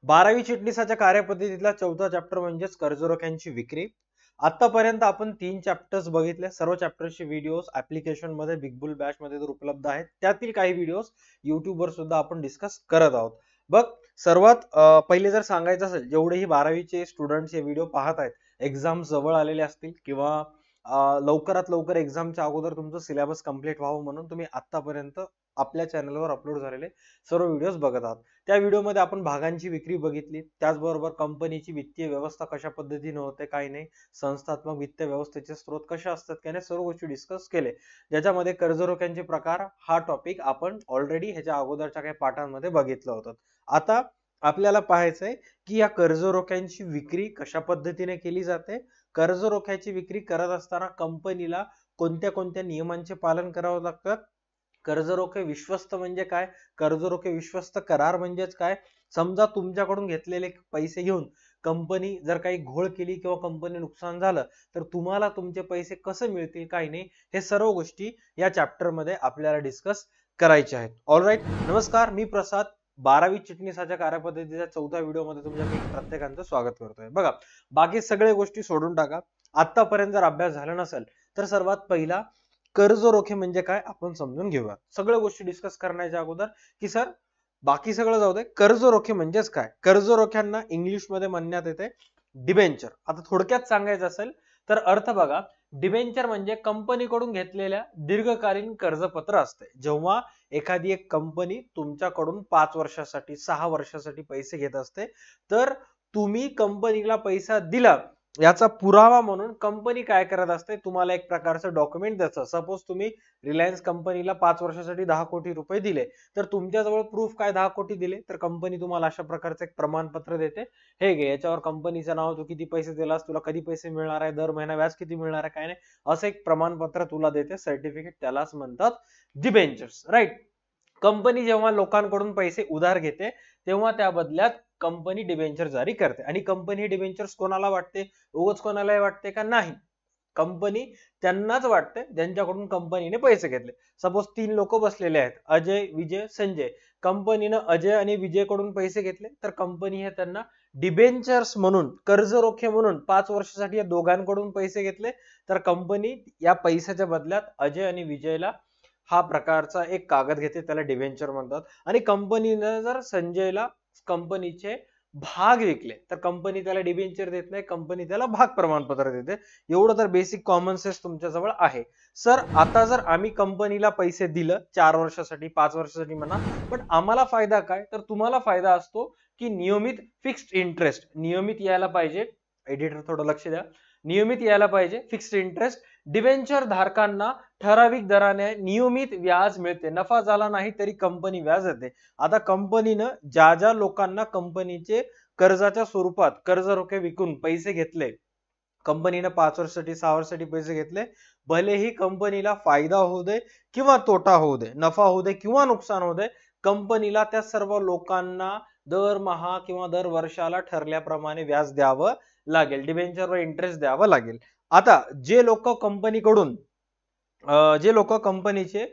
12वी चिटणीसाच्या कार्यपद्धतीतला चौथा चॅप्टर म्हणजेच कर्जरोख्यांची विक्री. आतापर्यंत आपण 3 चॅप्टर्स बघितले. सर्व चॅप्टर्सचे व्हिडिओज ऍप्लिकेशन मध्ये बिग बुल बॅच मध्ये तर उपलब्ध आहेत. त्यातील काही व्हिडिओज YouTube वर सुद्धा आपण डिस्कस करत आहोत. बघ, सर्वात पहिले जर सांगायचं असेल, जेवढेही 12वीचे स्टुडंट्स हे व्हिडिओ पाहत आहेत, एक्झाम जवळ आलेले असतील किंवा लवकरात लवकर एक्झामच्या अगोदर तुमचं सिलेबस कंप्लीट व्हावं म्हणून तुम्ही आतापर्यंत आपल्या चॅनलवर अपलोड झालेले सर्व व्हिडिओज बघत आहात. त्या व्हिडिओमध्ये आपण भागांची विक्री बघितली, त्याचबरोबर कंपनीची वित्तीय व्यवस्था कशा पद्धतीने होते, काही नाही, संस्थात्मक वित्त व्यवस्थेचे स्रोत कसे असतात, काही नाही, सर्व गोष्टी डिस्कस केले. ज्याच्यामध्ये कर्जरोख्यांचे प्रकार हा टॉपिक आपण ऑलरेडी ह्याच्या अगोदरच्या काही पाठांमध्ये बघितलं होतं. आता आपल्याला पाहायचंय की या कर्जरोख्यांची विक्री कशा पद्धतीने केली जाते. कर्जरोख्याची विक्री करत असताना कंपनीला कोणत्या कोणत्या नियमांचे पालन करावं लागतं. कर्जरोखे विश्वस्त म्हणजे काय, कर्जरोखे विश्वस्त करार म्हणजेच काय. समजा तुमच्याकडून घेतलेले पैसे घेऊन कंपनी जर काही घोळ केली किंवा कंपनी नुकसान झालं तर तुम्हाला तुमचे पैसे कसे मिळतील, काही नाही, हे सर्व गोष्टी या चॅप्टर मध्ये आपल्याला डिस्कस करायचे आहेत. ऑलराईट, नमस्कार, मी प्रसाद. 12वी चिटणीसाच्या कार्यपद्धतीच्या चौथ्या व्हिडिओ मध्ये तुमच्या प्रत्येकांचं स्वागत करतोय. बघा, बाकी सगळ्या गोष्टी सोडून टाका. आतापर्यंत जर अभ्यास झाला नसेल तर सर्वात पहिला कर्जरोखे म्हणजे काय आपण समजून घेऊया. सगळ्या गोष्टी डिस्कस करण्याच्या अगोदर की सर बाकी सगळं जाऊ दे, कर्जरोखे म्हणजेच काय. कर्जरोख्यांना इंग्लिश मध्ये म्हणण्यात येते डिबेंचर. आता थोडक्यात सांगायचं असेल तर अर्थ बघा, डिबेंचर म्हणजे कंपनीकडून घेतलेल्या दीर्घकालीन कर्जपत्र असते. जेव्हा एखादी एक कंपनी तुमच्याकडून 5 वर्षासाठी 6 वर्षासाठी पैसे घेत असते तर तुम्ही कंपनीला पैसा दिला याचा पुरावा म्हणून कंपनी काय करत असते, तुम्हाला एक प्रकारचं डॉक्युमेंट द्यायचं. सपोज तुम्ही रिलायन्स कंपनीला 5 वर्षासाठी 10 कोटी रुपये दिले तर तुमच्याजवळ प्रूफ काय, 10 कोटी दिले, तर कंपनी तुम्हाला अशा प्रकारचं एक प्रमाणपत्र देते. हे घे, याच्यावर कंपनीचं नाव, तू किती पैसे दिलास, तुला कधी पैसे मिळणार आहे, दर महिना व्याज किती मिळणार आहे, काय नाही, असं एक प्रमाणपत्र तुला देते, सर्टिफिकेट. त्यालाच म्हणतात डिबेंचर्स. राईट. कंपनी जेव्हा लोकांकडून पैसे उधार घेते तेव्हा त्या बदल्यात कंपनी डिबेंचर जारी करते. आणि कंपनी डिबेंचर्स कोणाला वाटते, उगाच कोणालाही वाटते का, नाही, कंपनी त्यांनाच वाटते ज्यांच्याकडून कंपनीने पैसे घेतले. सपोज 3 लोक बसलेले आहेत, अजय, विजय, संजय. कंपनीने अजय आणि विजय कडून पैसे घेतले तर कंपनी हे त्यांना डिबेंचर्स म्हणून, कर्जरोखे म्हणून 5 वर्षासाठी या दोघांकडून पैसे घेतले तर कंपनी या पैशाच्या बदल्यात अजय आणि विजयला हा प्रकारचा एक कागद घेते, त्याला डिबेंचर म्हणतात. आणि कंपनीने जर संजयला कंपनीचे भाग विकले तर कंपनी त्याला डिबेंचर देत नाही, कंपनी त्याला भाग प्रमाणपत्र देते. एवढं तर बेसिक कॉमन सेन्स तुमच्या जवळ आहे. सर आता जर आम्ही कंपनीला पैसे दिलं 4 वर्षासाठी 5 वर्षासाठी म्हणा, पण आम्हाला फायदा काय, तर तुम्हाला फायदा असतो की नियमित फिक्स्ड इंटरेस्ट नियमित यायला पाहिजे. एडिटर थोडं लक्ष द्या. नियमित यायला पाहिजे फिक्स्ड इंटरेस्ट. डिबेंचर धारकांना ठराविक दराने नियमित व्याज मिळते. नफा झाला नाही तरी कंपनी व्याज देते. आता कंपनीनं ज्या ज्या लोकांना कंपनीचे कर्जाच्या स्वरूपात कर्जरोखे विकून पैसे घेतले, कंपनीनं 5 वर्षासाठी 6 वर्षासाठी पैसे घेतले, भलेही कंपनीला फायदा होऊ दे किंवा तोटा होऊ दे, नफा होऊ दे किंवा नुकसान होऊ दे, कंपनीला त्या सर्व लोकांना दरमहा किंवा दर वर्षाला ठरल्याप्रमाणे व्याज द्यावं लागेल, डिबेंचरवर इंटरेस्ट द्यावा लागेल. आता जे लोक कंपनीकडून जे लोक कंपनीचे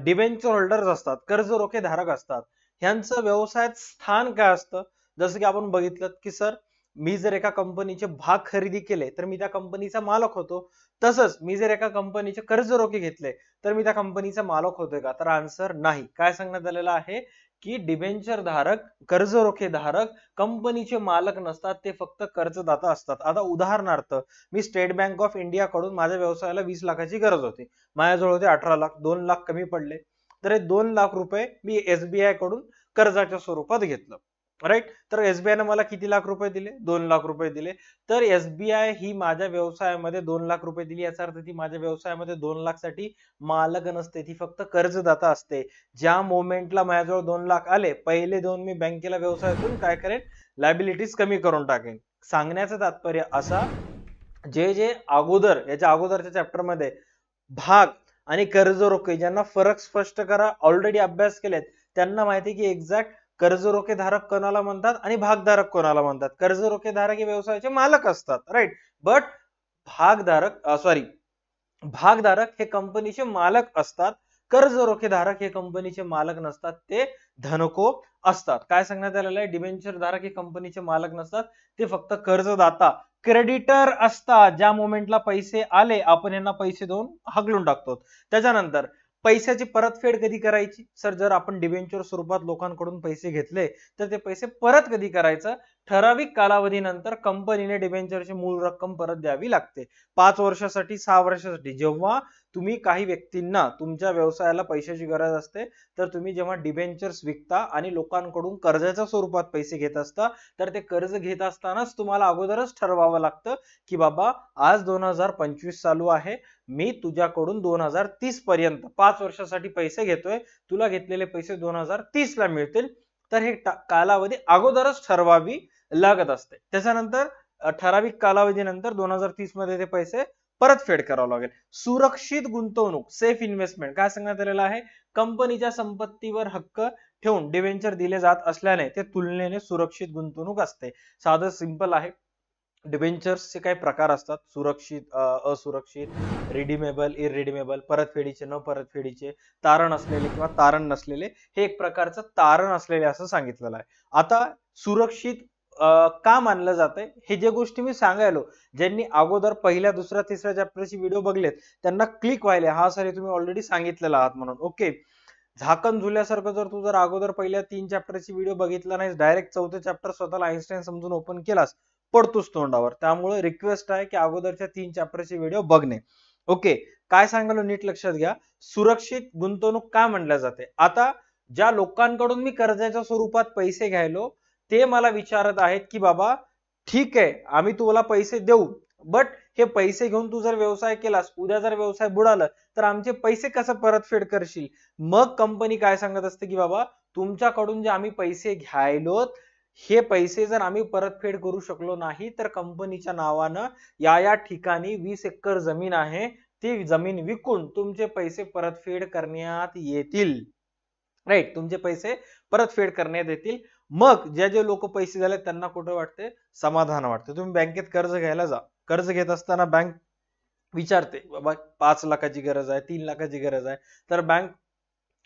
डिबेंचर होल्डर्स असतात, कर्जरोखे धारक असतात, ह्यांचं व्यवसायात स्थान काय असतं. जसं की आपण बघितलं की सर मी जर एका कंपनीचे भाग खरेदी केले तर मी त्या कंपनीचा मालक होतो. तसंच मी जर एका कंपनीचे कर्जरोखे घेतले तर मी त्या कंपनीचा मालक होतोय का, तर आन्सर नाही. काय सांगण्यात आलेलं आहे की डिबेंचर धारक, कर्जरोखे धारक कंपनीचे मालक नसतात, ते फक्त कर्जदाता असतात. आता उदाहरणार्थ मी स्टेट बँक ऑफ इंडिया कडून माझ्या व्यवसायाला 20 लाखाची गरज होती, माझ्याजवळ होते 18 लाख, 2 लाख कमी पडले तर हे 2 लाख रुपये मी SBI कडून कर्जाच्या स्वरूपात घेतलं. राईट. तर SBI ने मला किती लाख रुपये दिले, 2 लाख रुपये दिले. तर SBI ही माझ्या व्यवसायामध्ये 2 लाख रुपये दिली, याचा अर्थ ती माझ्या व्यवसायामध्ये 2 लाख साठी मालक नसते, ती फक्त कर्जदाता असते. ज्या मोमेंटला माझ्याजवळ 2 लाख आले, पहिले 2 मी बँकेला व्यवसायातून काय करेन, लायबिलिटीज कमी करून टाकेन. सांगण्याचं तात्पर्य असा, जे जे अगोदर याच्या अगोदरच्या चॅप्टर मध्ये भाग आणि कर्जरोखे ज्यांना फरक स्पष्ट करा ऑलरेडी अभ्यास केलेत त्यांना माहिती की एक्झॅक्ट कर्जरोखे धारक कोणाला म्हणतात आणि भागधारक कोणाला म्हणतात. कर्जरोखे धारक हे व्यवसायाचे मालक असतात, राईट. बट भागधारक भागधारक हे कंपनीचे मालक असतात. कर्ज रोखेधारक हे कंपनीचे मालक नसतात, ते धनको असतात. काय सांगण्यात आलेलं आहे, डिबेंचर धारक हे कंपनीचे मालक नसतात, ते फक्त कर्जदाता क्रेडिटर असतात. ज्या मोमेंटला पैसे आले आपण यांना पैसे देऊन हकलून टाकतो. त्याच्यानंतर पैशाची परतफेड कधी करायची, सर जर आपण डिबेंचर स्वरूपात लोकांकडून पैसे घेतले तर ते पैसे परत कधी करायचं, ठराविक कालावधीनंतर कंपनीने डिबेंचरची मूळ रक्कम परत द्यावी लागते. 5 वर्षासाठी, 6 वर्षासाठी. जेव्हा तुम्ही काही व्यक्तींना तुमच्या व्यवसायाला पैशाची गरज असते तर तुम्ही जेव्हा डिबेंचर्स विकता आणि लोकांकडून कर्जाच्या स्वरूपात पैसे घेत असता, तर ते कर्ज घेत असतानाच तुम्हाला अगोदरच ठरवावं लागतं की बाबा आज 2025 चालू आहे, मी तुझ्याकडून 2030 पर्यंत 5 वर्षासाठी पैसे घेतोय, तुला घेतलेले पैसे 2030 ला मिळतील. तर हे कालावधी अगोदरच ठरवावी लागत असते. त्याच्यानंतर ठराविक कालावधीनंतर 2030 मध्ये ते पैसे परतफेड करावं लागेल. सुरक्षित गुंतवणूक, सेफ इन्व्हेस्टमेंट, काय सांगण्यात आलेलं आहे, कंपनीच्या संपत्तीवर हक्क ठेवून डिबेंचर दिले जात असल्याने ते तुलनेने सुरक्षित गुंतवणूक असते. साधं सिंपल आहे. डिबेंचर्सचे काही प्रकार असतात, सुरक्षित, असुरक्षित, रिडीमेबल, इरिडीमेबल, परतफेडीचे, न परतफेडीचे, तारण असलेले किंवा तारण नसलेले. हे एक प्रकारचं तारण असलेले असं सांगितलेलं आहे. आता सुरक्षित का मानलं जातंय, हे जे गोष्टी मी सांगायलो, ज्यांनी अगोदर पहिल्या, दुसऱ्या, तिसऱ्या चॅप्टरची व्हिडिओ बघलेत त्यांना क्लिक व्हायले, हा सर तुम्ही ऑलरेडी सांगितलेला आहात म्हणून. ओके, झाकण झुल्यासारखं जर तू जर अगोदर पहिल्या 3 चॅप्टरची व्हिडिओ बघितला नाही, डायरेक्ट चौथे चॅप्टर स्वतःला आइन्स्टाईन समजून ओपन केलास, पडतोस तोंडावर. त्यामुळे रिक्वेस्ट आहे की अगोदरच्या 3 चॅप्टरची व्हिडिओ बघणे. ओके, काय सांगालो नीट लक्षात घ्या. सुरक्षित गुंतवणूक काय म्हणल्या जाते, आता ज्या लोकांकडून मी कर्जाच्या स्वरूपात पैसे घ्यायलो ते मला विचारत आहेत की बाबा ठीक आहे आम्ही तुला पैसे देऊ, बट हे पैसे घेऊन तू जर व्यवसाय केलास, उद्या जर व्यवसाय बुडालं तर आमचे पैसे कसं परतफेड करशील. मग कंपनी काय सांगत असते की बाबा तुमच्याकडून जे आम्ही पैसे घ्यायलोत हे पैसे जर आम्ही परतफेड करू शकलो नाही तर कंपनीच्या नावानं या ठिकाणी 20 एकर जमीन आहे, ती जमीन विकून तुमचे पैसे परतफेड करण्यात येतील. राईट, तुमचे पैसे परतफेड करण्यात येतील. मग जे लोक पैसे झाले त्यांना कुठे वाटते, समाधान वाटते. तुम्ही बँकेत कर्ज घ्यायला जा, कर्ज घेत असताना बँक विचारते बाबा 5 लाखाची गरज आहे, 3 लाखाची गरज आहे, तर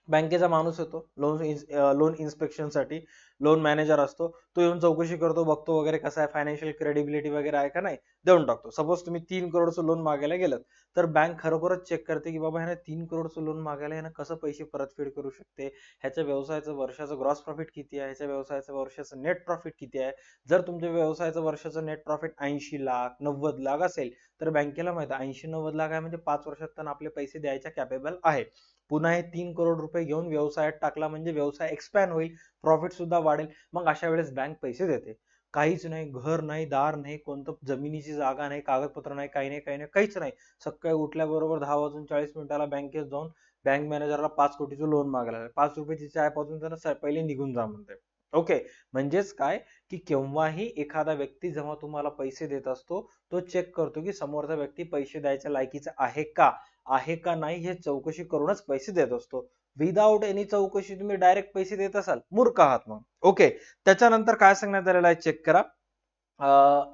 बँकेचा माणूस येतो लोन इन्स्पेक्शन साठी, लोन मॅनेजर असतो, तो येऊन चौकशी करतो, बघतो वगैरे कसं आहे, फायनान्शियल क्रेडिबिलिटी वगैरे आहे का नाही, देऊन टाकतो. सपोज तुम्ही 3 करोडचं लोन मागायला गेलं तर बँक खरोखरच चेक करते की बाबा ह्याने 3 करोडचं लोन मागायला ह्यानं कसं पैसे परतफेड करू शकते, ह्याच्या व्यवसायाचं वर्षाचं ग्रॉस प्रॉफिट किती आहे, ह्याच्या व्यवसायाचं वर्षाचं नेट प्रॉफिट किती आहे. जर तुमच्या व्यवसायाचं वर्षाचं नेट प्रॉफिट 80 लाख 90 लाख असेल तर बँकेला माहिती 80-90 लाख आहे म्हणजे 5 वर्षात त्यांना आपले पैसे द्यायच्या कॅपेबल आहे. पुन्हा हे 3 करोड रुपये घेऊन व्यवसायात टाकला म्हणजे व्यवसाय एक्सपॅन्ड होईल, प्रॉफिट सुद्धा वाढेल. मग अशा वेळेस बँक पैसे देते. काहीच नाही, घर नाही, दार नाही, कोणतं जमिनीची जागा नाही, कागदपत्र नाही, काही नाही, काहीच नाही. सकाळी उठल्याबरोबर 10:40 बँकेत जाऊन बँक मॅनेजरला 5 कोटीचं लोन मागायला, 5 रुपयाची चाय पाजून त्यांना पहिले निघून जा म्हणते. ओके, म्हणजेच काय की केव्हाही एखादा व्यक्ती जेव्हा तुम्हाला पैसे देत असतो तो चेक करतो की समोरचा व्यक्ती पैसे द्यायच्या लायकीचा आहे का नाही हे चौकशी करूनच पैसे देत असतो. विदाउट एनी चौकशी तुम्ही डायरेक्ट पैसे देत असाल, मूर्ख आहात मग. ओके, त्याच्यानंतर काय सांगण्यात आलेलं आहे चेक करा.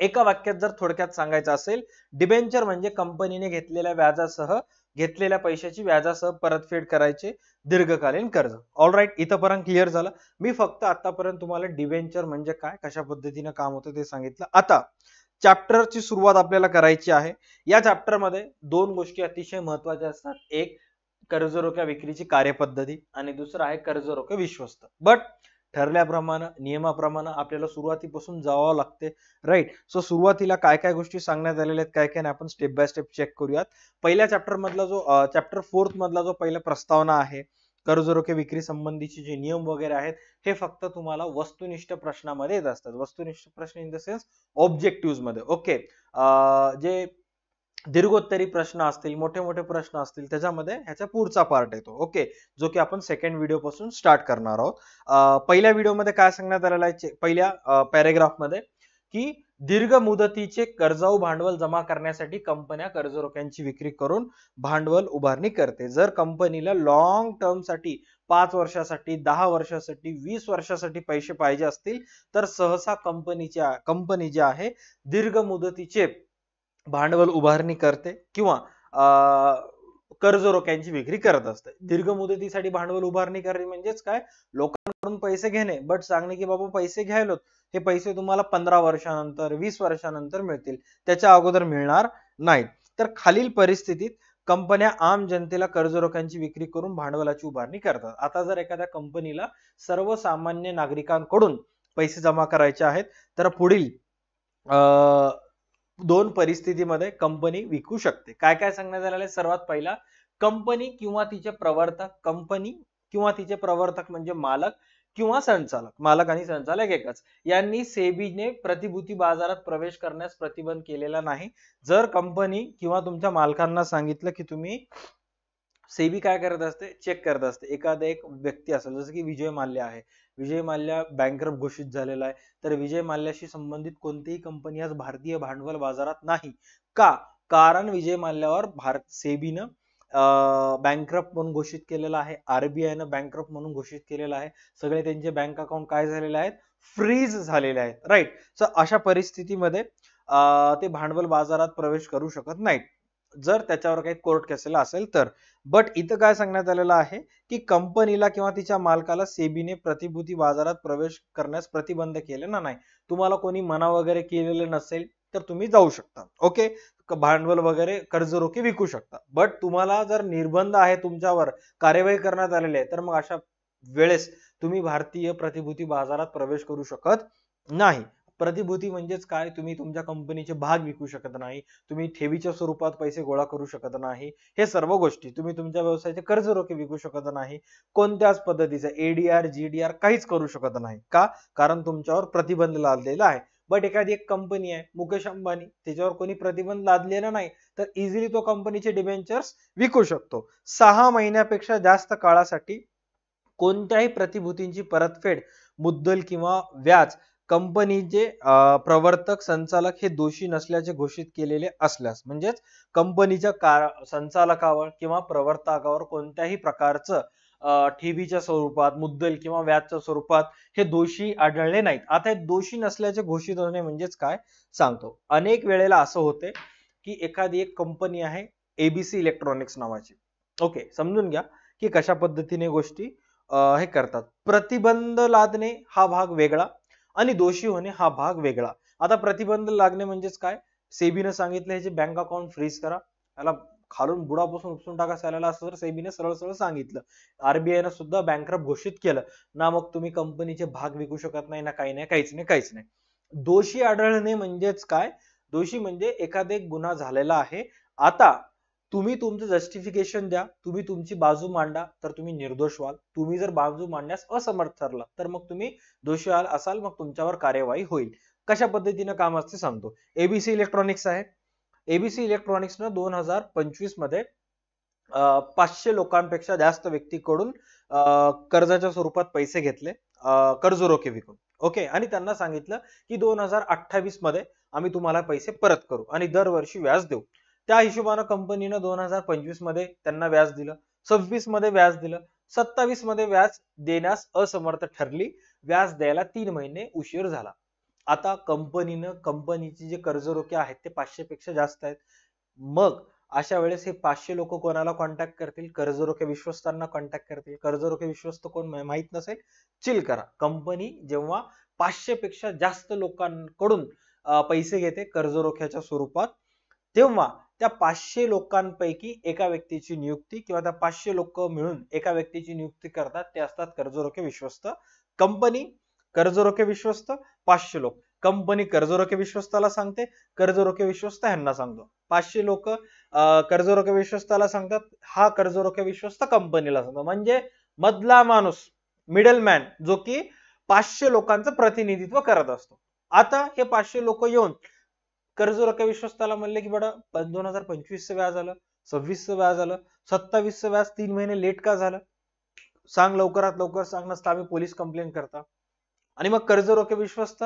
एका वाक्यात जर थोडक्यात सांगायचं असेल, डिबेंचर म्हणजे कंपनीने घेतलेल्या पैशाची व्याजासह परतफेड करायचे दीर्घकालीन कर्ज. ऑलराईट, इथंपर्यंत क्लिअर झालं. मी फक्त आतापर्यंत तुम्हाला डिबेंचर म्हणजे काय, कशा पद्धतीने काम होतं ते सांगितलं. आता चॅप्टरची सुरुवात आपल्याला करायची आहे. या चॅप्टर मध्ये 2 गोष्टी अतिशय महत्वाच्या असतात. एक कर्जरोख्या विक्रीची कार्यपद्धती आणि दुसरं आहे कर्जरोखे विश्वस्त. बट ठरल्याप्रमाणे नियमाप्रमाणे आपल्याला सुरुवातीपासून जावं लागते. राईट, सो सुरुवातीला काय काय गोष्टी सांगण्यात आलेल्या आहेत, काय काय नाही, आपण स्टेप बाय स्टेप चेक करूयात. पहिल्या चॅप्टर मधला जो चॅप्टर 4 मधला जो पहिला प्रस्तावना आहे, कर्जरोखे विक्री संबंधीचे जे नियम वगैरे आहेत हे फक्त तुम्हाला वस्तुनिष्ठ प्रश्नामध्ये येत असतात. वस्तुनिष्ठ प्रश्न इन द सेन्स ऑब्जेक्टिव्ह मध्ये. ओके, जे दीर्घोत्तरी प्रश्न असतील, मोठे मोठे प्रश्न असतील त्याच्यामध्ये ह्याचा पुढचा पार्ट येतो. ओके, जो की आपण सेकंड व्हिडिओ पासून स्टार्ट करणार आहोत. पहिल्या व्हिडिओमध्ये काय सांगण्यात आलेलं आहे, पहिल्या पॅरेग्राफ मध्ये की दीर्घ मुदतीचे कर्जाऊ भांडवल जमा करण्यासाठी कंपन्या कर्जरोख्यांची विक्री करून भांडवल उभारणी करते. जर कंपनीला लॉंग टर्म साठी 5 वर्षासाठी, 10 वर्षासाठी, 20 वर्षासाठी पैसे पाहिजे असतील तर सहसा कंपनी जी आहे दीर्घ मुदतीचे भांडवल उभारणी करते किंवा कर्ज रोख्यांची विक्री करत असते. दीर्घ मुदतीसाठी भांडवल उभारणी करणे म्हणजेच काय, लोकांकडून पैसे घेणे, बट सांगणे की बाबा पैसे घ्यायलोत, हे पैसे तुम्हाला 15 वर्षानंतर 20 वर्षानंतर मिळतील, त्याच्या अगोदर मिळणार नाहीत. तर खालील परिस्थितीत कंपन्या आम जनतेला कर्ज रोख्यांची विक्री करून भांडवलाची उभारणी करतात. आता जर एखाद्या कंपनीला सर्वसामान्य नागरिकांकडून पैसे जमा करायचे आहेत, तर पुढील दोन परिस्थितीमध्ये कंपनी विकू शकते. काय काय सांगण्यात आलेलं आहे? सर्वात पहिला, कंपनी किंवा तिचे प्रवर्तक, कंपनी किंवा तिचे प्रवर्तक म्हणजे मालक किंवा संचालक, मालक आणि संचालक एकच, यांनी सेबीने प्रतिभूती बाजारात प्रवेश करण्यास प्रतिबंध केलेला नाही. जर कंपनी किंवा तुमच्या मालकांना सांगितलं की तुम्ही, सेबी काय करत असते, चेक करत असते. एखादा एक व्यक्ती असेल, जसं की विजय माल्या आहे, विजय माल्या बँकरप्ट घोषित झालेला आहे, तर विजय माल्याशी संबंधित कोणतीही कंपनी आज भारतीय भांडवल बाजारात नाही. का? कारण विजय माल्यावर भारत सेबीनं बँकरप्ट म्हणून घोषित केलेला आहे, आरबीआयनं बँकरप्ट म्हणून घोषित केलेला आहे. सगळे त्यांचे बँक अकाउंट काय झालेले आहेत, फ्रीज झालेले आहेत, राईट. सो अशा परिस्थितीमध्ये ते भांडवल बाजारात प्रवेश करू शकत नाहीत, जर त्याच्यावर काही कोर्ट केसेला असेल तर. बट इथं काय सांगण्यात आलेलं आहे की कंपनीला किंवा तिच्या मालकाला सेबीने प्रतिभूती बाजारात प्रवेश करण्यास प्रतिबंध केलेला नाही. तुम्हाला कोणी मना वगैरे केलेलं नसेल तर तुम्ही जाऊ शकता, ओके, भांडवल वगैरे कर्ज रोखे विकू शकता. बट तुम्हाला जर निर्बंध आहे, तुमच्यावर कार्यवाही करण्यात आलेली आहे, तर मग अशा वेळेस तुम्ही भारतीय प्रतिभूती बाजारात प्रवेश करू शकत नाही. प्रतिभूती म्हणजेच काय, तुम्ही तुमच्या कंपनीचे भाग विकू शकत नाही, तुम्ही ठेवीच्या स्वरूपात पैसे गोळा करू शकत नाही, हे सर्व गोष्टी. तुम्ही तुमच्या व्यवसायाचे कर्ज रोखे विकू शकत नाही, कोणत्याच पद्धतीचे एडीआर जीडीआर काहीच करू शकत नाही. का? कारण तुमच्यावर प्रतिबंध लादलेला आहे. बट एखादी एक कंपनी आहे, मुकेश अंबानी, त्याच्यावर कोणी प्रतिबंध लादलेला नाही, तर इझिली तो कंपनीचे डिबेंचर्स विकू शकतो. 6 महिन्यापेक्षा जास्त काळासाठी कोणत्याही प्रतिभूतींची परतफेड, मुद्दल किंवा व्याज कंपनीचे प्रवर्तक संचालक हे दोषी नसल्याचे घोषित केलेले असल्यास, म्हणजेच कंपनीच्या संचालकावर किंवा प्रवर्तकावर कोणत्याही प्रकारचं ठेवीच्या स्वरूपात, मुद्दल किंवा व्याजच्या स्वरूपात हे दोषी आढळले नाहीत. आता हे दोषी नसल्याचे घोषित होणे म्हणजेच काय सांगतो. अनेक वेळेला असं होते की एखादी एक कंपनी आहे एबीसी इलेक्ट्रॉनिक्स नावाची, ओके, समजून घ्या की कशा पद्धतीने गोष्टी हे करतात. प्रतिबंध लादणे हा भाग वेगळा आणि दोषी होणे हा भाग वेगळा. आता प्रतिबंध लागणे म्हणजेच काय, सेबीने सांगितलं ह्याचे बँक अकाउंट फ्रीज करा, याला खालून बुडापासून उपसून टाका सॅलरीला, असं जर सेबीने सरळ सरळ सांगितलं, आरबीआयने सुद्धा बँकरप्ट घोषित केलं ना, मग तुम्ही कंपनीचे भाग विकू शकत नाही ना, काही नाही, काहीच नाही, काहीच नाही. दोषी आढळणे म्हणजेच काय, दोषी म्हणजे एखादा गुन्हा झालेला आहे, आता तुम्ही तुमचं जस्टिफिकेशन द्या, तुम्ही तुमची बाजू मांडा, तर तुम्ही निर्दोष व्हाल. तुम्ही जर बाजू मांडण्यास असमर्थ ठरला तर मग तुम्ही दोषी असाल, मग तुमच्यावर कार्यवाही होईल. कशा पद्धतीने काम असते सांगतो. एबीसी इलेक्ट्रॉनिक्स आहे, एबीसी इलेक्ट्रॉनिक्सनं 2025 मध्ये 500 लोकांपेक्षा जास्त व्यक्तीकडून कर्जाच्या स्वरूपात पैसे घेतले, कर्ज रोखे विकून, ओके, आणि त्यांना सांगितलं की 2028 मध्ये आम्ही तुम्हाला पैसे परत करू आणि दरवर्षी व्याज देऊ. त्या हिशोबाने कंपनीनं 2025 मध्ये त्यांना व्याज दिलं, 26 मध्ये व्याज दिलं, 27 मध्ये व्याज देण्यास असमर्थ ठरली, व्याज द्यायला 3 महिने उशीर झाला. आता कंपनीचे जे कर्ज रोखे आहेत ते 500 पेक्षा जास्त आहेत. मग अशा वेळेस हे 500 लोक कोणाला कॉन्टॅक्ट करतील, कर्ज रोखे विश्वस्तांना कॉन्टॅक्ट करतील. कर्ज रोखे विश्वस्त कोण माहित नसेल, चिल करा. कंपनी जेव्हा 500 पेक्षा जास्त लोकांकडून पैसे घेते कर्ज रोख्याच्या स्वरूपात, तेव्हा त्या 500 लोकांपैकी एका व्यक्तीची नियुक्ती किंवा त्या 500 लोक मिळून एका व्यक्तीची नियुक्ती करतात, ते असतात कर्ज रोखे विश्वस्त. कंपनी कर्ज रोखे विश्वस्त, 500 लोक. कंपनी कर्ज रोखे विश्वस्ताला सांगते, कर्ज रोखे विश्वस्त ह्यांना सांगतो. 500 लोक कर्ज रोखे विश्वस्ताला सांगतात, हा कर्ज रोखे विश्वस्त कंपनीला सांगतो. म्हणजे मधला माणूस, मिडल मॅन, जो की 500 लोकांचं प्रतिनिधित्व करत असतो. आता हे 500 लोक येऊन कर्ज रोखे विश्वस्ताला म्हणले की बडा 2025 व्याज आलं, 26 व्याज आलं, 27 व्याज 3 महिने लेट का झालं, सांग, लवकरात लवकर सांग, नसता आम्ही पोलीस कंप्लेंट करता. आणि मग कर्ज रोखे विश्वस्त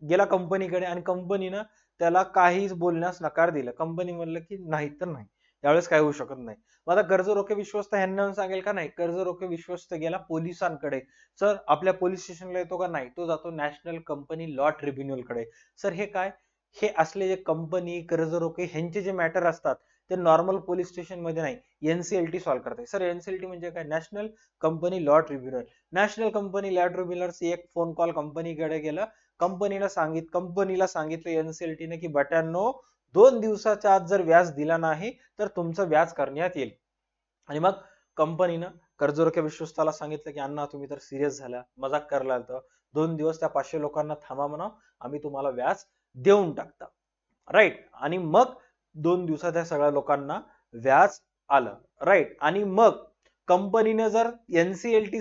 गेला कंपनीकडे आणि कंपनीनं त्याला काहीच बोलण्यास नकार दिला. कंपनी म्हणलं की नाही तर नाही, यावेळेस काय होऊ शकत नाही. मग आता कर्ज रोखे विश्वस्त ह्यांना सांगेल का नाही, कर्ज रोखे विश्वस्त गेला पोलिसांकडे, सर आपल्या पोलीस स्टेशनला येतो का नाही, तो जातो नॅशनल कंपनी लॉ ट्रिब्युनल कडे. सर हे काय, हे असले जे कंपनी कर्ज रोखे ह्यांचे जे मॅटर असतात ते नॉर्मल पोलीस स्टेशन मध्ये नाही, एनसीएलटी सॉल्व्ह करते. सर एनसीएलटी म्हणजे काय? National company law tribunal. National company law tribunal एक फोन कॉल कंपनीकडे गेला, कंपनीला सांगितलं एनसीएलटीने की बट्यांनो 2 दिवसाच्या आत जर व्याज दिला नाही तर तुमचं व्याज करण्यात येईल. आणि मग कंपनीनं कर्जरोख्या विश्वस्ताला सांगितलं की अण्णा तुम्ही तर सिरियस झाला, मजाक करायला तर 2 दिवस त्या 500 लोकांना थांबा म्हणा, आम्ही तुम्हाला व्याज देऊन टाकता. राईट. आणि मग 2 दिवसात त्या सगळ्या लोकांना व्याज आलं. राईट. आणि मग कंपनीने जर एनसीएलटी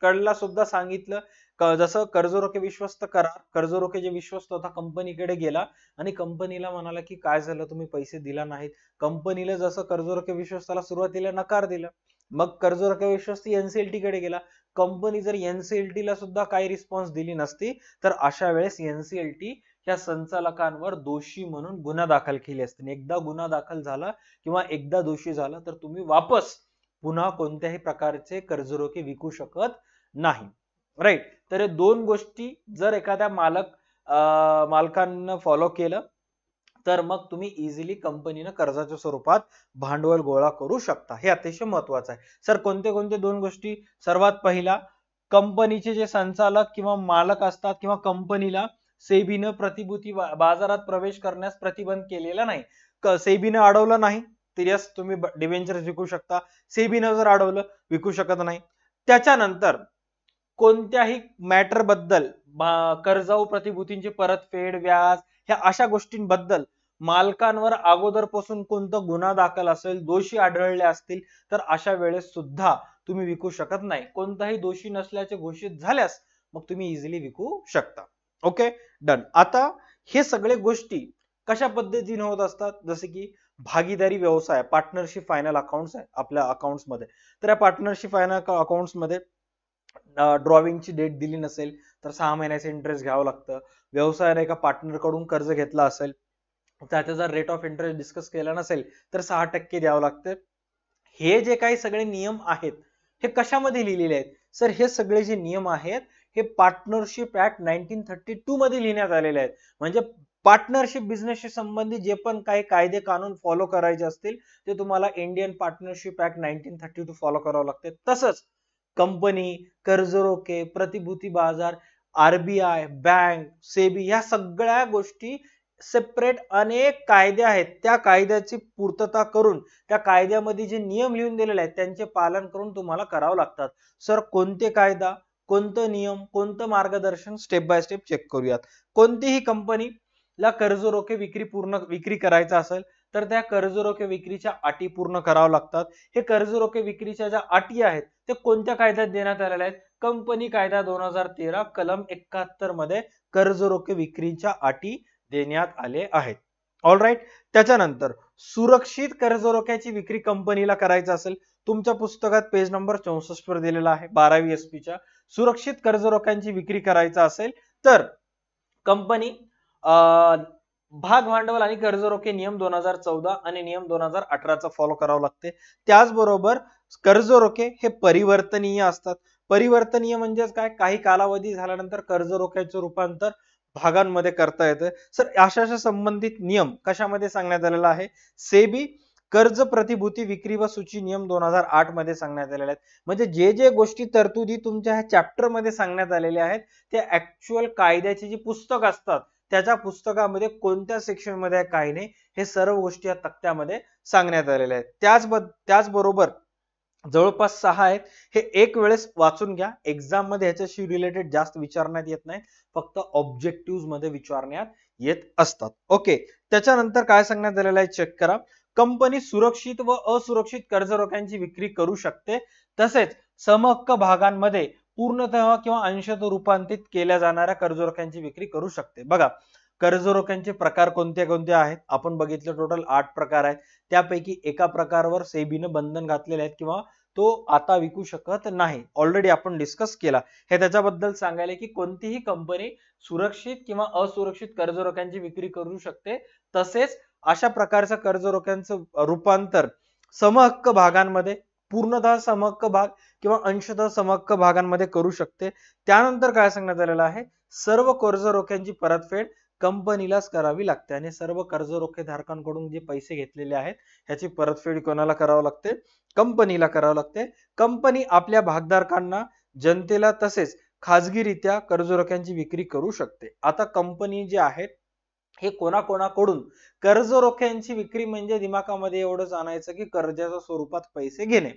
कडला सुद्धा सांगितलं, जसं कर्जरोखे विश्वस्त करार, कर्जरोखे जे विश्वस्त होता कंपनीकडे गेला आणि कंपनीला म्हणाला की काय झालं तुम्ही पैसे दिला नाहीत. कंपनीला जसं कर्जरोखे विश्वस्ताला सुरुवातीला नकार दिला, मग कर्जरोखे विश्वस्त एनसीएलटी कडे गेला. कंपनी जर एनसीएलटी ला सुद्धा काही रिस्पॉन्स दिली नसती तर अशा वेळेस एनसीएलटी या संचालकांवर दोषी म्हणून गुन्हा दाखल केली असते. एकदा गुन्हा दाखल झाला किंवा एकदा दोषी झाला तर तुम्ही वापस पुन्हा कोणत्याही प्रकारचे कर्जरोखे विकू शकत नाही. राईट. तर दोन गोष्टी जर एखाद्या मालकांना फॉलो केलं तर मग तुम्ही इझिली कंपनीनं कर्जाच्या स्वरूपात भांडवल गोळा करू शकता. हे अतिशय महत्वाचं आहे. सर कोणते कोणते दोन गोष्टी? सर्वात पहिला, कंपनीचे जे संचालक किंवा मालक असतात किंवा कंपनीला सेबीनं प्रतिभूती बाजारात प्रवेश करण्यास प्रतिबंध केलेला नाही. सेबीनं अडवलं नाही तर यस तुम्ही डिबेंचर्स विकू शकता. सेबीनं जर अडवलं विकू शकत नाही. त्याच्यानंतर कोणत्याही मॅटर बद्दल, कर्जाऊ प्रतिभूतींची परतफेड, व्याज, ह्या अशा गोष्टींबद्दल मालकांवर अगोदरपासून कोणता गुन्हा दाखल असेल, दोषी आढळले असतील तर अशा वेळेस सुद्धा तुम्ही विकू शकत नाही. कोणताही दोषी नसल्याचे घोषित झाल्यास मग तुम्ही इझिली विकू शकता. Okay, done. आता हे सगळे गोष्टी कशा पद्धतीने होत असतात? जसे की भागीदारी व्यवसाय, पार्टनरशिप फायनल अकाउंट्स आहे आपल्या अकाउंट्स मध्ये. तर या पार्टनरशिप फायनल अकाउंट्स मध्ये ड्रॉविंगची डेट दिली नसेल तर 6 महिन्याचे इंटरेस्ट घ्यावं लागतं. व्यवसायाने एका पार्टनर कडून कर्ज घेतला असेल त्याचा जर रेट ऑफ इंटरेस्ट डिस्कस केला नसेल तर 6% द्यावं लागतं. हे जे काही सगळे नियम आहेत हे कशामध्ये लिहिलेले आहेत? सर हे सगळे जे नियम आहेत हे पार्टनरशिप ऍक्ट 1932 मध्ये लिहिण्यात आलेले आहेत. म्हणजे पार्टनरशिप बिझनेसशी संबंधित जे पण काही कायदे कानून फॉलो करायचे असतील ते तुम्हाला इंडियन पार्टनरशिप ऍक्ट 1932 फॉलो करावं लागते. तसंच कंपनी, कर्जरोखे, प्रतिभूती बाजार, आरबीआय, बँक, सेबी या सगळ्या गोष्टी सेपरेट अनेक कायदे आहेत. त्या कायद्याची पूर्तता करून त्या कायद्यामध्ये जे नियम लिहून दिलेले आहेत त्यांचे पालन करून तुम्हाला करावं लागतात. सर कोणते कायदा, कोणतं नियम, कोणतं मार्गदर्शन? स्टेप बाय स्टेप चेक करूयात. कोणतीही कंपनीला कर्जरोखे विक्री करायचा असेल तर त्या कर्जरोखे विक्रीच्या अटी पूर्ण कराव्या लागतात. हे कर्जरोखे विक्रीच्या ज्या अटी आहेत ते कोणत्या कायद्यात देण्यात आलेल्या आहेत? कंपनी कायदा 2013 कलम 71 मध्ये कर्जरोखे विक्रीच्या अटी देण्यात आले आहेत. All right. त्याच्यानंतर सुरक्षित कर्जरोख्याची विक्री कंपनीला करायचं असेल, तुमच्या पुस्तकात पेज नंबर 64 वर दिलेला आहे. 12वी SP च्या सुरक्षित कर्जरोख्यांची विक्री करायचा असेल तर कंपनी भाग भांडवल आणि कर्जरोखे नियम 2014 आणि नियम 2018 चा फॉलो करावं लागते. त्याचबरोबर कर्जरोखे हे परिवर्तनीय असतात. परिवर्तनीय म्हणजेच काय? काही कालावधी झाल्यानंतर कर्जरोख्याचे रूपांतर भागांमध्ये करता येतं. सर अशा संबंधित नियम कशामध्ये सांगण्यात आलेला आहे? सेबी कर्ज प्रतिभूती विक्री व सूची नियम 2008 मध्ये सांगण्यात आलेले आहेत. म्हणजे जे जे गोष्टी तरतुदी तुमच्या ह्या चॅप्टर मध्ये सांगण्यात आलेल्या आहेत ते ऍक्च्युअल कायद्याचे जे पुस्तक असतात त्याच्या पुस्तकामध्ये कोणत्या सेक्शन मध्ये काय नाही हे सर्व गोष्टी या तक्त्यामध्ये सांगण्यात आलेल्या आहेत. त्याचबरोबर जवळपास 6 आहेत. हे एक वेळेस वाचून घ्या. एक्झाम मध्ये ह्याच्याशी रिलेटेड जास्त विचारण्यात येत नाही, फक्त ऑब्जेक्टिव्ह मध्ये विचारण्यात येत असतात. ओके. त्याच्यानंतर काय सांगण्यात आलेलं आहे चेक करा. कंपनी सुरक्षित व असुरक्षित कर्जरोख्यांची विक्री करू शकते. तसेच समहक्क भागांमध्ये पूर्णतः किंवा अंशतः रूपांतरित केल्या जाणाऱ्या कर्जरोख्यांची विक्री करू शकते. बघा कर्जरोख्यांचे प्रकार कोणते कोणते आहेत आपण बघितलं. टोटल 8 प्रकार आहेत. त्यापैकी एका प्रकारावर सेबीनं बंधन घातलेले आहेत किंवा तो आता विकू शकत नाही. ऑलरेडी आपण डिस्कस केला. हे त्याच्याबद्दल सांगायला की कोणतीही कंपनी सुरक्षित किंवा असुरक्षित कर्जरोख्यांची विक्री करू शकते. तसेच अशा प्रकारच्या कर्जरोख्यांचं रूपांतर समहक्क भागांमध्ये, पूर्णतः समहक्क भाग किंवा अंशतः समहक्क भागांमध्ये करू शकते. त्यानंतर काय सांगण्यात आलेलं आहे? सर्व कर्जरोख्यांची परतफेड कंपनीलाच करावी लागते आणि सर्व कर्ज रोखे धारकांकडून जे पैसे घेतलेले आहेत ह्याची परतफेड कोणाला करावं लागते? कंपनीला करावं लागते. कंपनी आपल्या भागधारकांना, जनतेला तसेच खाजगीरित्या कर्जरोख्यांची विक्री करू शकते. आता कंपनी जे आहेत हे कोणाकोणाकडून कर्जरोख्यांची विक्री म्हणजे दिमागामध्ये एवढंच आणायचं की कर्जाच्या स्वरूपात पैसे घेणे.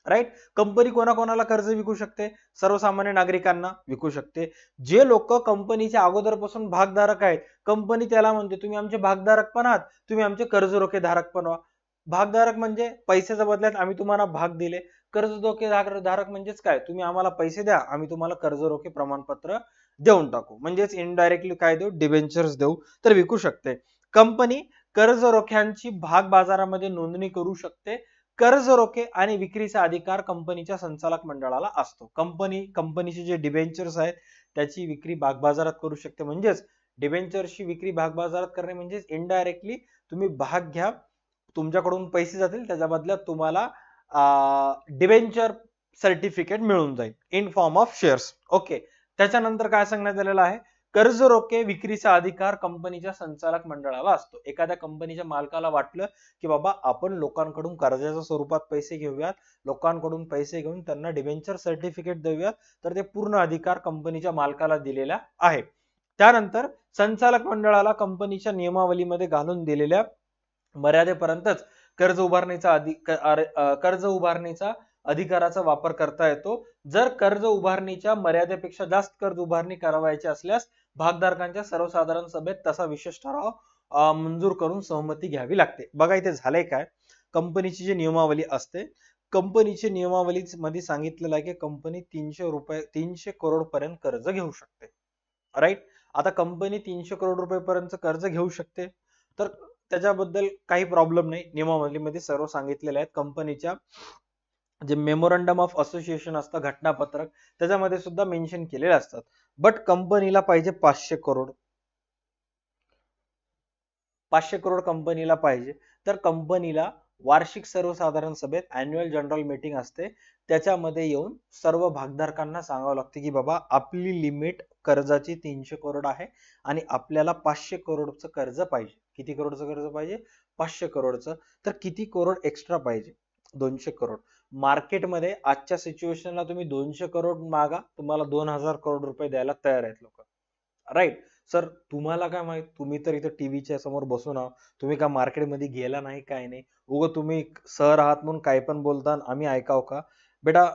राईट. कंपनी कोणाकोणाला कर्ज विकू शकते? सर्वसामान्य नागरिकांना विकू शकते. जे लोक कंपनीच्या अगोदरपासून भागधारक आहेत, कंपनी त्याला म्हणते तुम्ही आमचे भागधारक पण आहात, तुम्ही आमचे कर्जरोखे धारक पण व्हा. भागधारक म्हणजे पैशाच्या बदल्यात आम्ही तुम्हाला भाग दिले. कर्जरोखे धारक म्हणजेच काय? तुम्ही आम्हाला पैसे द्या, आम्ही तुम्हाला कर्जरोखे प्रमाणपत्र देऊन टाकू. म्हणजेच इनडायरेक्टली काय देऊ? डिबेंचर्स देऊ. तर विकू शकते. कंपनी कर्जरोख्यांची भाग बाजारामध्ये नोंदणी करू शकते. कर्जरोखे आणि विक्रीचा अधिकार कंपनीच्या संचालक मंडळाला असतो. कंपनीचे जे डिबेंचर्स आहेत त्याची विक्री भागबाजारात करू शकते. म्हणजेच डिबेंचरची विक्री भागबाजारात करणे म्हणजेच इनडायरेक्टली तुम्ही भाग घ्या, तुमच्याकडून पैसे जातील, त्याच्या बदल्यात तुम्हाला डिबेंचर सर्टिफिकेट मिळून जाईल in form of shares. Okay. त्याच्यानंतर काय सांगण्यात आलेलं आहे? कर्जरोखे विक्रीचा अधिकार कंपनीच्या संचालक मंडळाला असतो. एखाद्या कंपनीच्या मालकाला वाटलं की बाबा आपण लोकांकडून कर्जाच्या स्वरूपात पैसे घेऊयात, लोकांकडून पैसे घेऊन त्यांना डिबेंचर सर्टिफिकेट देऊयात, तर ते पूर्ण अधिकार कंपनीच्या मालकाला दिलेला आहे. त्यानंतर संचालक मंडळाला कंपनीच्या नियमावलीमध्ये घालून दिलेल्या मर्यादेपर्यंतच कर्ज उभारणीचा अधिकाराचा वापर करता येतो. जर कर्ज उभारणीच्या मर्यादेपेक्षा जास्त कर्ज उभारणी करावायची असल्यास भागधारकांच्या सर्वसाधारण सभेत तसा विशेष ठराव मंजूर करून सहमती घ्यावी लागते. बघा इथे झालंय काय? कंपनीची जी नियमावली असते, कंपनीची नियमावली मध्ये सांगितलेलं आहे की कंपनी 300 करोड पर्यंत कर्ज घेऊ शकते. राईट. आता कंपनी 300 करोड रुपयेपर्यंत कर्ज घेऊ शकते, तर त्याच्याबद्दल काही प्रॉब्लेम नाही. नियमावलीमध्ये सर्व सांगितलेले आहेत. कंपनीच्या जे मेमोरंडम ऑफ असोसिएशन असतं, घटनापत्रक, त्याच्यामध्ये सुद्धा मेन्शन केलेले असतात. बट कंपनीला पाहिजे 500 करोड. 500 करोड कंपनीला पाहिजे. तर कंपनीला वार्षिक सर्वसाधारण सभेत अॅन्युअल जनरल मीटिंग असते, त्याच्यामध्ये येऊन सर्व भागधारकांना सांगावं लागते की बाबा आपली लिमिट कर्जाची 300 करोड आहे आणि आपल्याला 500 करोडचं कर्ज पाहिजे. किती करोडचं कर्ज पाहिजे? 500 करोडचं. तर किती करोड एक्स्ट्रा पाहिजे? 200 करोड. मार्केटमध्ये आजच्या सिच्युएशनला तुम्ही 200 करोड मागा, तुम्हाला 2000 करोड रुपये द्यायला तयार आहेत लोक. राईट. सर तुम्हाला काय माहित? तुम्ही तर इथं टीव्हीच्या समोर बसून आहात, तुम्ही का मार्केटमध्ये गेला नाही, काय नाही, उगं तुम्ही सर आहात म्हणून काय पण बोलता, आम्ही ऐकाव का? बेटा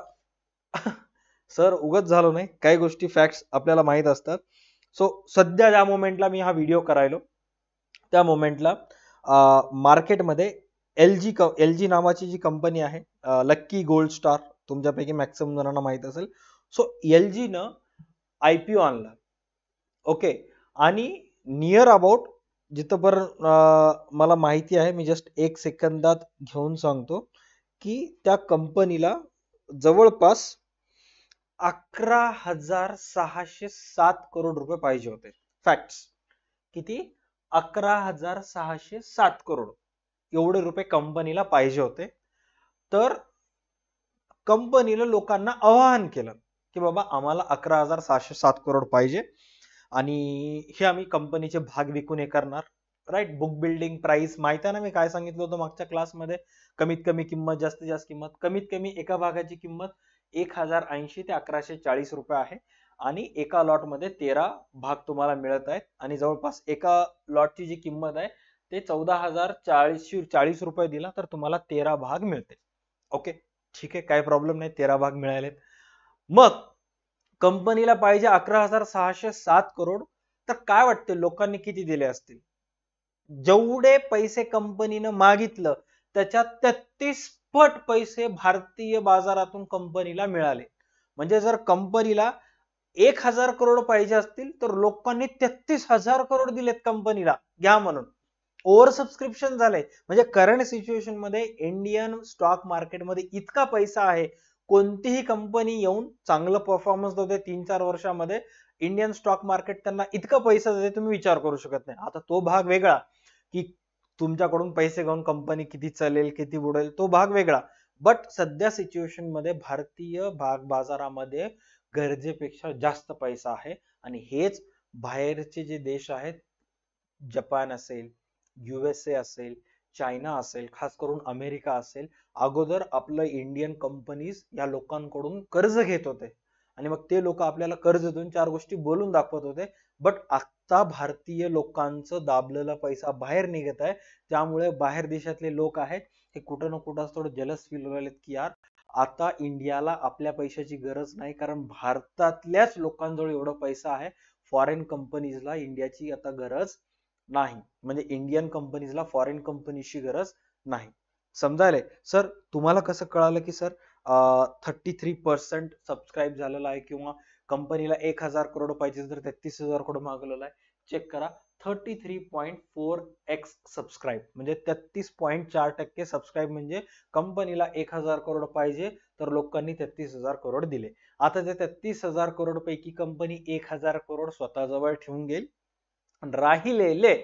सर उगच झालो नाही, काही गोष्टी फॅक्ट्स आपल्याला माहित असतात. सो सध्या ज्या मोमेंटला मी हा व्हिडिओ करायलो, त्या मोमेंटला मार्केटमध्ये एलजी नावाची जी कंपनी आहे, लक्की गोल्ड स्टार, तुमच्यापैकी मॅक्सिमम जणांना माहित असेल. सो एलजी न आयपीओ आणला. ओके. आणि नियर अबाउट जिथपर्यंत मला माहिती आहे, मी जस्ट 1 सेकंदात घेऊन सांगतो की त्या कंपनीला जवळपास 11,607 करोड रुपये पाहिजे होते. फॅक्ट्स. किती? 11,607 करोड एवढे रुपये कंपनीला पाहिजे होते. तर कंपनीला लोकांना आवाहन केलं की बाबा आम्हाला 11,607 करोड पाहिजे आणि हे आम्ही कंपनीचे भाग विकून हे करणार. राईट. बुक बिल्डिंग प्राइस माहिती आहे ना, मी काय सांगितलं होतं मागच्या क्लासमध्ये? कमीत कमी किंमत, जास्तीत जास्त किंमत. कमीत कमी एका भागाची किंमत 1080 ते 1140 रुपये आहे आणि एका लॉट मध्ये 13 भाग तुम्हाला मिळत आहेत आणि जवळपास एका लॉटची जी किंमत आहे ते 14,040 रुपये दिला तर तुम्हाला 13 भाग मिळते. ओके. ठीक आहे, काही प्रॉब्लेम नाही, 13 भाग मिळालेत. मग कंपनीला पाहिजे 11,607 करोड. तर काय वाटते लोकांनी किती दिले असतील? जेवढे पैसे कंपनीनं मागितलं त्याच्यात 33 पट पैसे भारतीय बाजारातून कंपनीला मिळाले. म्हणजे जर कंपनीला 1,000 करोड पाहिजे असतील तर लोकांनी 33,000 करोड दिलेत कंपनीला घ्या म्हणून. ओव्हर सबस्क्रिप्शन झालंय. म्हणजे करंट सिच्युएशन मध्ये इंडियन स्टॉक मार्केटमध्ये इतका पैसा आहे, कोणतीही कंपनी येऊन चांगलं परफॉर्मन्स देते 3-4 वर्षामध्ये, इंडियन स्टॉक मार्केट त्यांना इतका पैसा देते तुम्ही विचार करू शकत नाही. आता तो भाग वेगळा की तुमच्याकडून पैसे घेऊन कंपनी किती चालेल, किती बुडेल, तो भाग वेगळा. बट सध्या सिच्युएशन मध्ये भारतीय भाग बाजारामध्ये गरजेपेक्षा जास्त पैसा आहे आणि हेच बाहेरचे जे देश आहेत जपान असेल, USA असेल, चायना असेल, खास करून अमेरिका असेल, अगोदर आपलं इंडियन कंपनीज या लोकांकडून कर्ज घेत होते आणि मग ते लोक आपल्याला कर्ज देऊन चार गोष्टी बोलून दाखवत होते. बट आता भारतीय लोकांचं दाबलेला पैसा बाहेर निघत आहे. त्यामुळे बाहेर देशातले लोक आहेत हे कुठं ना कुठं थोडं जलस फील व्हायलेत की यार आता इंडियाला आपल्या पैशाची गरज नाही, कारण भारतातल्याच लोकांजवळ एवढा पैसा आहे. फॉरेन कंपनीजला इंडियाची आता गरज नाही, म्हणजे इंडियन कंपनीजला फॉरेन कंपनीची गरज नाही. समजायलंय सर? तुम्हाला कसं कळालं की सर 33% सबस्क्राईब झालेला आहे किंवा कंपनीला 1,000 करोड पाहिजे तर 33,000 करोड मागवलेला आहे? चेक करा, 33.4x सबस्क्राईब म्हणजे 33.4% सबस्क्राईब, म्हणजे कंपनीला 1,000 करोड पाहिजे तर लोकांनी 33,000 करोड दिले. आता त्या 33,000 करोड पैकी कंपनी 1,000 करोड स्वतःजवळ ठेवून घेईल, राहिलेले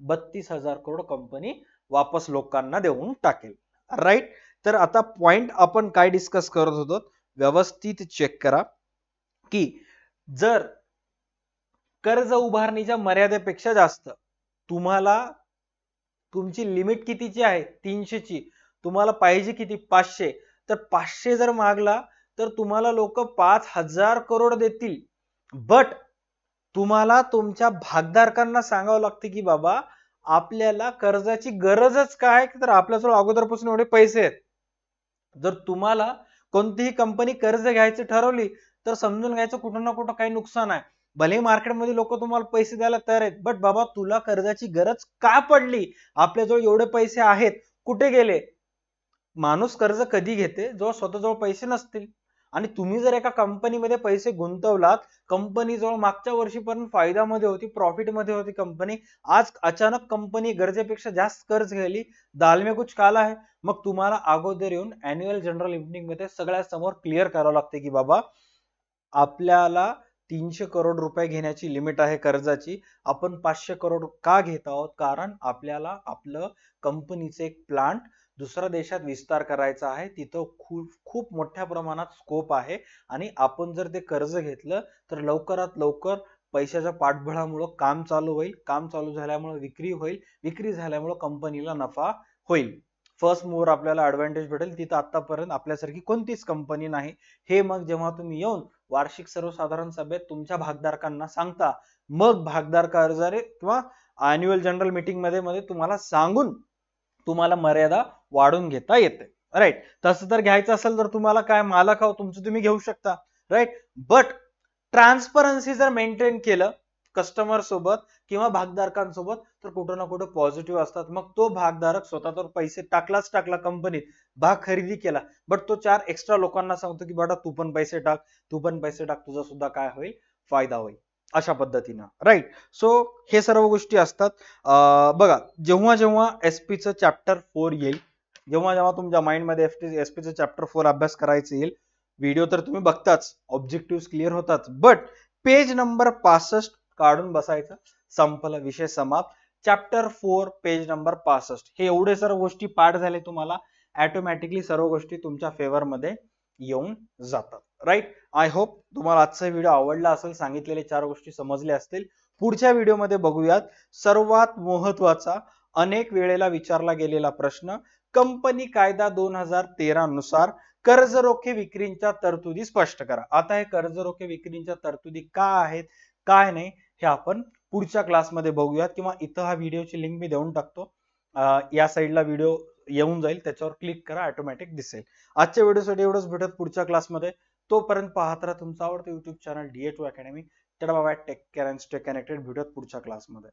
32,000 करोड कंपनी वापस लोकांना देऊन टाकेल. राईट? तर आता पॉइंट आपण काय डिस्कस करत होतो व्यवस्थित चेक करा की जर कर्ज उभारणीच्या मर्यादेपेक्षा जास्त तुम्हाला तुमची लिमिट कितीची आहे 300 ची, तुम्हाला पाहिजे किती 500, तर 500 जर मागला तर तुम्हाला लोक 5,000 करोड देतील. बट तुम्हाला तुमच्या भागधारकांना सांगावं लागते की बाबा आपल्याला कर्जाची गरजच काय, तर आपल्याजवळ अगोदरपासून एवढे पैसे आहेत. जर तुम्हाला कोणतीही कंपनी कर्ज घ्यायची ठरवली तर समजून घ्यायचं कुठं ना कुठं काही नुकसान आहे. भले मार्केटमध्ये लोक तुम्हाला पैसे द्यायला तयार आहेत, बट बाबा तुला कर्जाची गरज का पडली, आपल्याजवळ एवढे पैसे आहेत कुठे गेले? माणूस कर्ज कधी घेते जेव्हा स्वतःजवळ पैसे नसतील. आणि तुम्ही जर एका कंपनीमध्ये पैसे गुंतवलात, कंपनी जवळ मागच्या वर्षीपर्यंत फायद्यामध्ये होती, प्रॉफिट मध्ये होती कंपनी, आज अचानक कंपनी गरजेपेक्षा जास्त कर्ज घ्यायली, दाल में कुछ काला है. मग तुम्हाला अगोदर येऊन अॅन्युअल जनरल मीटिंग मध्ये सगळ्या समोर क्लिअर करावं लागते की बाबा आपल्याला 300 करोड रुपये घेण्याची लिमिट आहे कर्जाची, आपण 500 करोड का घेत आहोत, कारण आपल्याला आपलं कंपनीचे एक प्लांट दुसऱ्या देशात विस्तार करायचा आहे, तिथं खूप खूप मोठ्या प्रमाणात स्कोप आहे आणि आपण जर ते कर्ज घेतलं तर लवकरात लवकर पैशाच्या पाठबळामुळे काम चालू होईल, काम चालू झाल्यामुळे विक्री होईल, विक्री झाल्यामुळे कंपनीला नफा होईल. फर्स्ट मोर आपल्याला ऍडव्हान्टेज भेटेल, तिथं आतापर्यंत आपल्यासारखी कोणतीच कंपनी नाही. हे मग जेव्हा तुम्ही येऊन वार्षिक सर्वसाधारण सभेत तुमच्या भागधारकांना सांगता, मग भागधारक अर्जाने किंवा अॅन्युअल जनरल मीटिंग मध्ये तुम्हाला सांगून तुम्हाला मर्यादा वाढून घेता येते. राईट? तसं तर घ्यायचं असेल तर तुम्हाला काय मालक आहो तुमचं तुम्ही घेऊ शकता. राईट? बट ट्रान्सपरन्सी जर मेंटेन केलं कस्टमर सोबत किंवा भागधारकांसोबत तर कुठं ना कुठं पॉझिटिव्ह असतात. मग तो भागधारक स्वतः तर पैसे टाकला कंपनीत, भाग खरेदी केला, बट तो 4 एक्स्ट्रा लोकांना सांगतो की बेटा तू पण पैसे टाक, तू पण पैसे टाक, तुझा सुद्धा काय होईल फायदा होईल, अशा पद्धतीनं. राईट? सो हे सर्व गोष्टी असतात. बघा जेव्हा जेव्हा एसपीचं चॅप्टर 4 येईल, जेव्हा जेव्हा तुमच्या माइंडमध्ये एसपीचं चॅप्टर 4 अभ्यास करायचं येईल, व्हिडिओ तर तुम्ही बघताच, ऑब्जेक्टिव्ह क्लिअर होतात, बट पेज नंबर 65 काढून बसायचं, संपला विषय समाप्त. चॅप्टर 4 पेज नंबर 65 हे एवढे सर्व गोष्टी पाठ झाले तुम्हाला, ऑटोमॅटिकली सर्व गोष्टी तुमच्या फेवर मध्ये येऊन जातात. राईट? आय होप तुम्हाला आजचा व्हिडिओ आवडला असेल, सांगितलेले 4 गोष्टी समजल्या असतील. पुढच्या व्हिडिओमध्ये बघूयात सर्वात महत्वाचा, अनेक वेळेला विचारला गेलेला प्रश्न, कंपनी कायदा 2013 नुसार कर्ज रोखे विक्रीच्या तरतुदी स्पष्ट करा. आता हे कर्ज रोखे विक्रीच्या तरतुदी का आहेत, काय नाही, हे आपण पुढच्या क्लासमध्ये बघूयात, किंवा इथं हा व्हिडिओची लिंक मी देऊन टाकतो, या साईडला व्हिडिओ येऊन जाईल, त्याच्यावर क्लिक करा, ऑटोमॅटिक दिसेल. आजच्या व्हिडिओसाठी एवढंच, भेटत पुढच्या क्लासमध्ये. तोपर्यंत पाहत राहा तुमचं आवडतं युट्यूब चॅनल DA2 अकॅडमी. चला bye, take care and stay connected. भेटूयात पुढच्या क्लासमध्ये.